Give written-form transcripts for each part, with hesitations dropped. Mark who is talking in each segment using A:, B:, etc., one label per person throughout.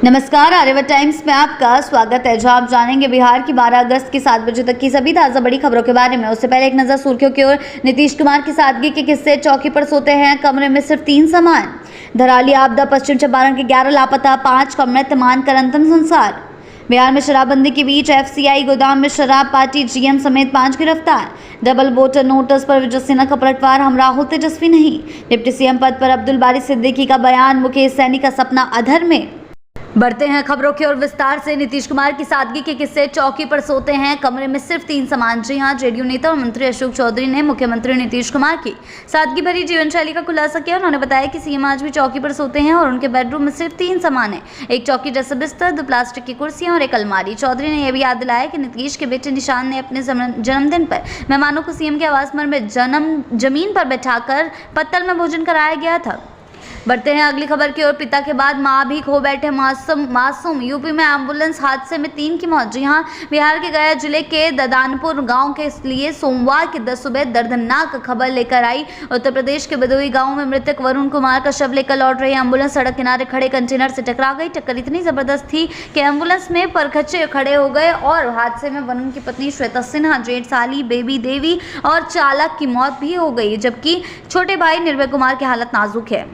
A: नमस्कार, आर्यवर्त टाइम्स में आपका स्वागत है, जहां आप जानेंगे बिहार की 12 अगस्त की 7 बजे तक की सभी ताजा बड़ी खबरों के बारे में। उससे पहले एक नजर सुर्खियों की ओर। नीतीश कुमार की सादगी के किस्से, चौकी पर सोते हैं, कमरे में सिर्फ 3 सामान। धराली आपदा, पश्चिम चंपारण के 11 लापता, 5 का मृत मानकर अंतिम संस्कार। बिहार में शराबबंदी के बीच एफसीआई गोदाम में शराब पार्टी, जीएम समेत 5 गिरफ्तार। डबल वोटर नोटिस पर विजय सिन्हा का पलटवार, हम राहुल तेजस्वी नहीं। डिप्टी सीएम पद पर अब्दुल बारी सिद्दीकी का बयान, मुकेश सैनी का सपना अधर में। बढ़ते हैं खबरों की ओर विस्तार से। नीतीश कुमार की सादगी के किस्से, चौकी पर सोते हैं, कमरे में सिर्फ 3 सामान। जी हां, जेडीयू नेता और मंत्री अशोक चौधरी ने मुख्यमंत्री नीतीश कुमार की सादगी भरी जीवन शैली का खुलासा किया। उन्होंने बताया कि सीएम आज भी चौकी पर सोते हैं और उनके बेडरूम में सिर्फ 3 सामान है, एक चौकी जैसा बिस्तर, 2 प्लास्टिक की कुर्सियां और एक अलमारी। चौधरी ने यह भी याद दिलाया कि नीतीश के बेटे निशान ने अपने जन्मदिन पर मेहमानों को सीएम के आवास में जमीन पर बैठाकर पत्तल में भोजन कराया गया था। बढ़ते हैं अगली खबर की ओर। पिता के बाद मां भी खो बैठे मासूम। यूपी में एम्बुलेंस हादसे में 3 की मौत। जी हां, बिहार के गया जिले के ददानपुर गांव के लिए सोमवार की 10 सुबह दर्दनाक खबर लेकर आई। उत्तर प्रदेश के बदोई गांव में मृतक वरुण कुमार का शव लेकर लौट रही एम्बुलेंस सड़क किनारे खड़े कंटेनर से टकरा गई। टक्कर इतनी जबरदस्त थी कि एम्बुलेंस में परखच्चे खड़े हो गए और हादसे में वरुण की पत्नी श्वेता सिन्हा, जेठ साली बेबी देवी और चालक की मौत भी हो गई, जबकि छोटे भाई निर्भय कुमार की हालत नाजुक है।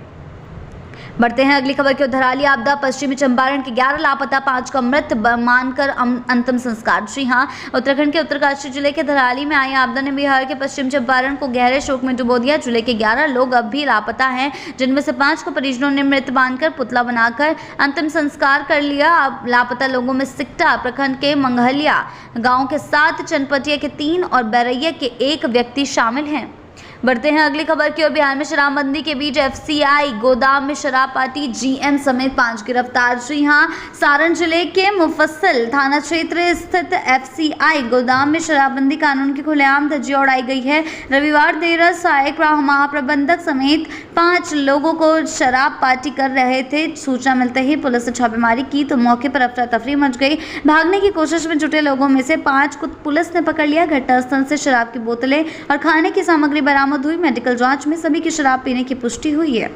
A: बढ़ते हैं अगली खबर की ओर। धराली आपदा, पश्चिमी चंपारण के 11 लापता, 5 का मृत मानकर अंतिम संस्कार। जी हां, उत्तराखंड के उत्तरकाशी जिले के धराली में आई आपदा ने बिहार के पश्चिम चंपारण को गहरे शोक में डुबो दिया। जिले के 11 लोग अब भी लापता हैं, जिनमें से 5 को परिजनों ने मृत मानकर पुतला बनाकर अंतिम संस्कार कर लिया। अब लापता लोगों में सिकटा प्रखंड के मंगहलिया गाँव के 7, चनपटिया के 3 और बैरैया के 1 व्यक्ति शामिल हैं। बढ़ते हैं अगली खबर की ओर। बिहार में शराबबंदी के बीच एफसीआई गोदाम में शराब पार्टी, जीएम समेत 5 गिरफ्तार। जी हां, सारण जिले के मुफस्सिल थाना क्षेत्र स्थित एफसीआई गोदाम में शराबबंदी कानून की खुलेआम धज्जियां उड़ाई गई है। रविवार देर रात सहायक महाप्रबंधक समेत 5 लोगों को शराब पार्टी कर रहे थे। सूचना मिलते ही पुलिस ने छापेमारी की तो मौके पर अफरा तफरी मच गई। भागने की कोशिश में जुटे लोगों में से 5 को पुलिस ने पकड़ लिया। घटनास्थल से शराब की बोतलें और खाने की सामग्री बरामद हुई। मेडिकल जांच में सभी की शराब पीने की पुष्टि हुई है।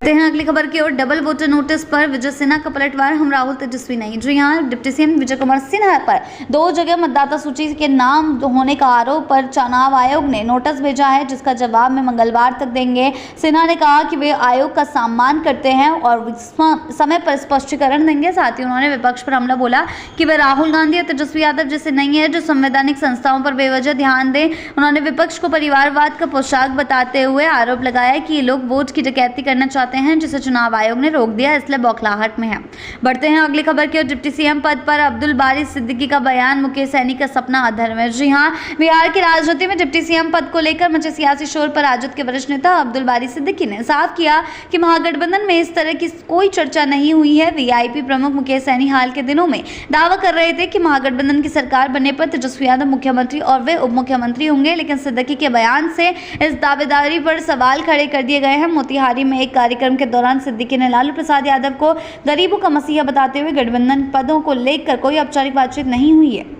A: हैं अगली खबर की ओर। डबल वोटर नोटिस पर विजय सिन्हा का पलटवार, हम राहुल तेजस्वी नहीं। जी हां, डिप्टी सीएम विजय कुमार सिन्हा पर 2 जगह मतदाता सूची के नाम होने का आरोप पर चुनाव आयोग ने नोटिस भेजा है, जिसका जवाब में मंगलवार तक देंगे। सिन्हा ने कहा कि वे आयोग का सम्मान करते हैं और समय पर स्पष्टीकरण देंगे। साथ ही उन्होंने विपक्ष पर हमला बोला कि वे राहुल गांधी और तेजस्वी यादव जैसे नहीं है जो संवैधानिक संस्थाओं पर बेवजह ध्यान दें। उन्होंने विपक्ष को परिवारवाद का पोशाक बताते हुए आरोप लगाया कि ये लोग वोट की डकैती करना चाहते हैं, जिसे चुनाव आयोग ने रोक दिया, इसलिए बौखलाहट में है। बढ़ते हैं अगली खबर की ओर। डिप्टी सीएम पद पर अब्दुल बारी सिद्दीकी का बयान, मुकेश सैनी का सपना अधर में। जी हां, बिहार की राजनीति में डिप्टी सीएम पद को लेकर मचे सियासी शोर पर राजद के वरिष्ठ नेता अब्दुल बारी सिद्दीकी ने साफ किया कि महागठबंधन में इस तरह की कोई चर्चा नहीं हुई है। वीआईपी प्रमुख मुकेश सैनी हाल के दिनों में दावा कर रहे थे कि महागठबंधन की सरकार बनने पर तेजस्वी यादव मुख्यमंत्री और वे उप मुख्यमंत्री होंगे, लेकिन सिद्दीकी के बयान से इस दावेदारी पर सवाल खड़े कर दिए गए हैं। मोतिहारी में एक कार्यक्रम के दौरान सिद्दीकी ने लालू प्रसाद यादव को गरीबों का मसीहा बताते हुए गठबंधन पदों को लेकर कोई औपचारिक बातचीत नहीं हुई है।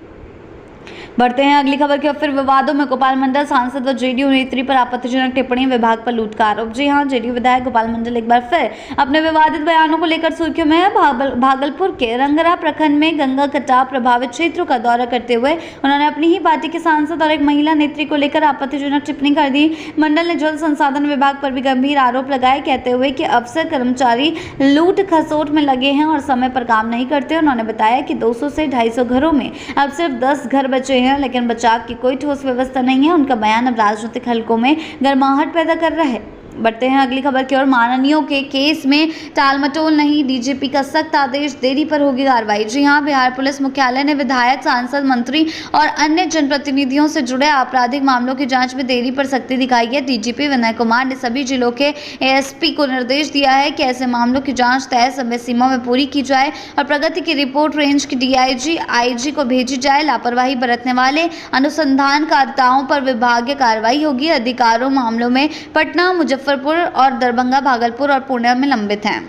A: बढ़ते हैं अगली खबर की ओर। फिर विवादों में गोपाल मंडल, सांसद व जेडीयू नेत्री पर आपत्तिजनक टिप्पणी, विभाग पर लूट का आरोप। जी हां, जेडीयू विधायक गोपाल मंडल एक बार फिर अपने विवादित बयानों को लेकर सुर्खियों में है। भागलपुर के रंगरा प्रखंड में गंगा कटाव प्रभावित क्षेत्रों का दौरा करते हुए उन्होंने अपनी ही पार्टी के सांसद और एक महिला नेत्री को लेकर आपत्तिजनक टिप्पणी कर दी। मंडल ने जल संसाधन विभाग पर भी गंभीर आरोप लगाए, कहते हुए कि अफसर कर्मचारी लूट खसोट में लगे हैं और समय पर काम नहीं करते। उन्होंने बताया कि 200 से 250 घरों में अब सिर्फ 10 घर बचे हैं, लेकिन बचाव की कोई ठोस व्यवस्था नहीं है। उनका बयान अब राजनीतिक हलकों में गर्माहट पैदा कर रहा है। बढ़ते हैं अगली खबर की ओर। माननीयों के केस में टालमटोल नहीं, डीजीपी का सख्त आदेश, देरी पर होगी कार्रवाई। जी हां, बिहार पुलिस मुख्यालय ने विधायक, सांसद, मंत्री और अन्य जनप्रतिनिधियों से जुड़े आपराधिक मामलों की जांच में देरी पर सख्ती दिखाई है। डीजीपी विनय कुमार ने सभी जिलों के एएसपी को निर्देश दिया है कि ऐसे मामलों की जांच तय समय सीमा में पूरी की जाए और प्रगति की रिपोर्ट रेंज की डीआईजी, आईजी को भेजी जाए। लापरवाही बरतने वाले अनुसंधानकर्ताओं पर विभागीय कार्रवाई होगी। अधिकारों मामलों में पटना, मुजफ्फरपुर और दरभंगा, भागलपुर और पुणे में लंबित हैं।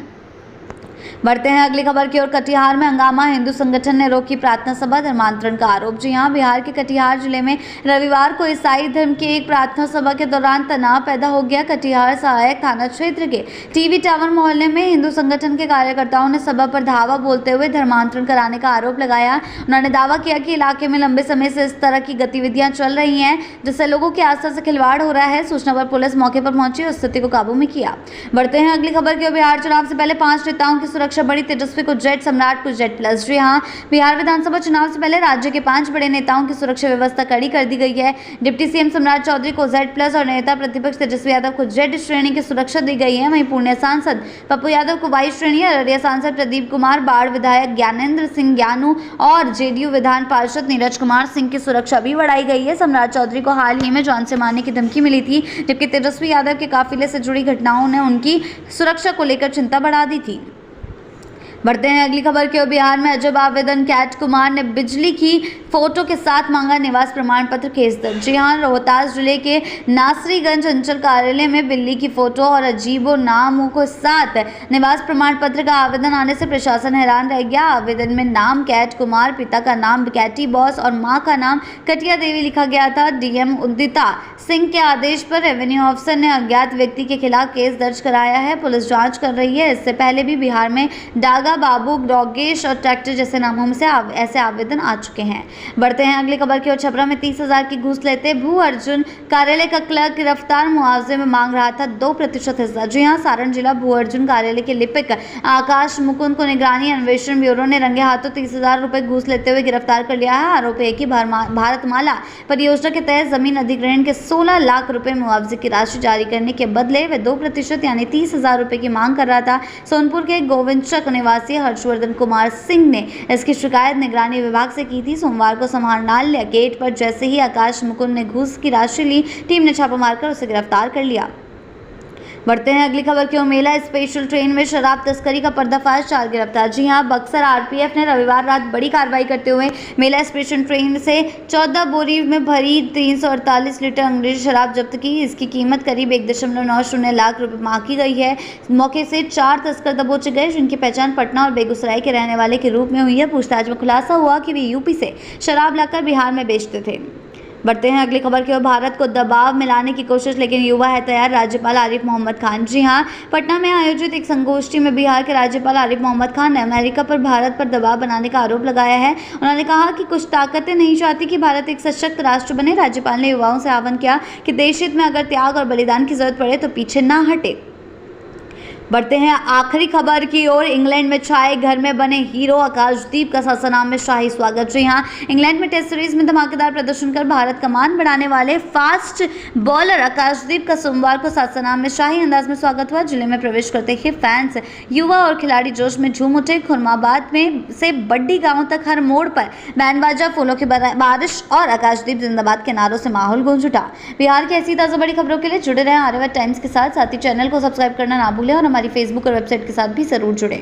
A: बढ़ते हैं अगली खबर की ओर। कटिहार में हंगामा, हिंदू संगठन ने रोकी प्रार्थना सभा, धर्मांतरण का आरोप। जी हां, बिहार के कटिहार जिले में रविवार को ईसाई धर्म की एक प्रार्थना सभा के दौरान तनाव पैदा हो गया। कटिहार सहायक थाना क्षेत्र के टीवी टावर मोहल्ले में हिंदू संगठन के कार्यकर्ताओं ने सभा पर धावा बोलते हुए धर्मांतरण कराने का आरोप लगाया। उन्होंने दावा किया कि इलाके में लंबे समय से इस तरह की गतिविधियां चल रही हैं, जिससे लोगों की आस्था से खिलवाड़ हो रहा है। सूचना पर पुलिस मौके पर पहुंची और स्थिति को काबू में किया। बढ़ते हैं अगली खबर की ओर। बिहार चुनाव से पहले 5 नेताओं की सुरक्षा बढ़ी, तेजस्वी को जेट, सम्राट को जेट प्लस। जी हां, बिहार विधानसभा चुनाव से पहले राज्य के 5 बड़े नेताओं की सुरक्षा व्यवस्था कड़ी कर दी गई है। डिप्टी सीएम सम्राट चौधरी को जेट प्लस और नेता प्रतिपक्ष तेजस्वी यादव को जेट श्रेणी की सुरक्षा दी गई है। वहीं पूर्णिया सांसद पप्पू यादव को वाई श्रेणी, अररिया सांसद प्रदीप कुमार, बाढ़ विधायक ज्ञानेंद्र सिंह ज्ञानू और जेडीयू विधान पार्षद नीरज कुमार सिंह की सुरक्षा भी बढ़ाई गई है। सम्राट चौधरी को हाल ही में जान से मारने की धमकी मिली थी, जबकि तेजस्वी यादव के काफिले से जुड़ी घटनाओं ने उनकी सुरक्षा को लेकर चिंता बढ़ा दी थी। बढ़ते हैं अगली खबर की ओर। बिहार में अजब आवेदन, कैट कुमार ने बिजली की फोटो के साथ मांगा निवास प्रमाण पत्र, केस दर्ज। जी हां, रोहतास जिले के नासरीगंज अंचल कार्यालय में बिल्ली की फोटो और अजीबो नामों के साथ निवास प्रमाण पत्र का आवेदन आने से प्रशासन हैरान रह गया। आवेदन में नाम कैट कुमार, पिता का नाम कैटी बॉस और मां का नाम कटिया देवी लिखा गया था। डीएम उदिता सिंह के आदेश पर रेवेन्यू अफसर ने अज्ञात व्यक्ति के खिलाफ केस दर्ज कराया है। पुलिस जांच कर रही है। इससे पहले भी बिहार में डागा, बाबू, डॉगेश और ट्रैक्टर जैसे नामों में से ऐसे आवेदन आ चुके हैं। बढ़ते हैं अगली खबर की ओर। छपरा में 30,000 की घूस लेते भू अर्जुन कार्यालय का क्लर्क गिरफ्तार, मुआवजे में मांग रहा था 2% हिस्सा। जी हां, सारण जिला भू अर्जुन कार्यालय के लिपिक आकाश मुकुंद को निगरानी अन्वेषण ब्यूरो ने रंगे हाथों 30,000 रुपए घूस लेते हुए गिरफ्तार कर लिया है। आरोप है कि भारतमाला परियोजना के तहत जमीन अधिग्रहण के 16 लाख रुपए मुआवजे की राशि जारी करने के बदले वे 2% यानी 30,000 रुपए की मांग कर रहा था। सोनपुर के गोविंदचक निवासी हर्षवर्धन कुमार सिंह ने इसकी शिकायत निगरानी विभाग से की थी। सोमवार को समाहरणालय गेट पर जैसे ही आकाश मुकुंद ने घूस की राशि ली, टीम ने छापा मारकर उसे गिरफ्तार कर लिया। बढ़ते हैं अगली खबर की ओर। मेला स्पेशल ट्रेन में शराब तस्करी का पर्दाफाश, 4 गिरफ्तार। जी हां, बक्सर आरपीएफ ने रविवार रात बड़ी कार्रवाई करते हुए मेला स्पेशल ट्रेन से 14 बोरी में भरी 348 लीटर अंग्रेजी शराब जब्त की। इसकी कीमत करीब 1.90 लाख रुपए मांगी गई है। मौके से 4 तस्कर दबोचे गए, जिनकी पहचान पटना और बेगूसराय के रहने वाले के रूप में हुई है। पूछताछ में खुलासा हुआ कि वे यूपी से शराब लाकर बिहार में बेचते थे। बढ़ते हैं अगली खबर की ओर। भारत को दबाव मिलाने की कोशिश, लेकिन युवा है तैयार, राज्यपाल आरिफ मोहम्मद खान। जी हां, पटना में आयोजित एक संगोष्ठी में बिहार के राज्यपाल आरिफ मोहम्मद खान ने अमेरिका पर भारत पर दबाव बनाने का आरोप लगाया है। उन्होंने कहा कि कुछ ताकतें नहीं चाहती कि भारत एक सशक्त राष्ट्र बने। राज्यपाल ने युवाओं से आह्वान किया कि देश हित में अगर त्याग और बलिदान की जरूरत पड़े तो पीछे ना हटे। बढ़ते हैं आखिरी खबर की ओर। इंग्लैंड में छाए घर में बने हीरो, आकाशदीप का सासाराम में शाही स्वागत। जी हां, इंग्लैंड में टेस्ट सीरीज में धमाकेदार प्रदर्शन कर भारत का मान बढ़ाने वाले फास्ट बॉलर आकाशदीप का सोमवार को सासाराम में शाही अंदाज में स्वागत हुआ। जिले में प्रवेश करते ही फैंस, युवा और खिलाड़ी जोश में झूम उठे। खुरमाबाद में से बड्डी गांव तक हर मोड़ पर बैंड बाजा, फूलों की बारिश और आकाशदीप जिंदाबाद के नारों से माहौल गूंज उठा। बिहार की ऐसी ताज़ा बड़ी खबरों के लिए जुड़े रहें आर्यावर्त टाइम्स के साथ ही चैनल को सब्सक्राइब करना ना भूलें और हमारी फेसबुक और वेबसाइट के साथ भी जरूर जुड़ें।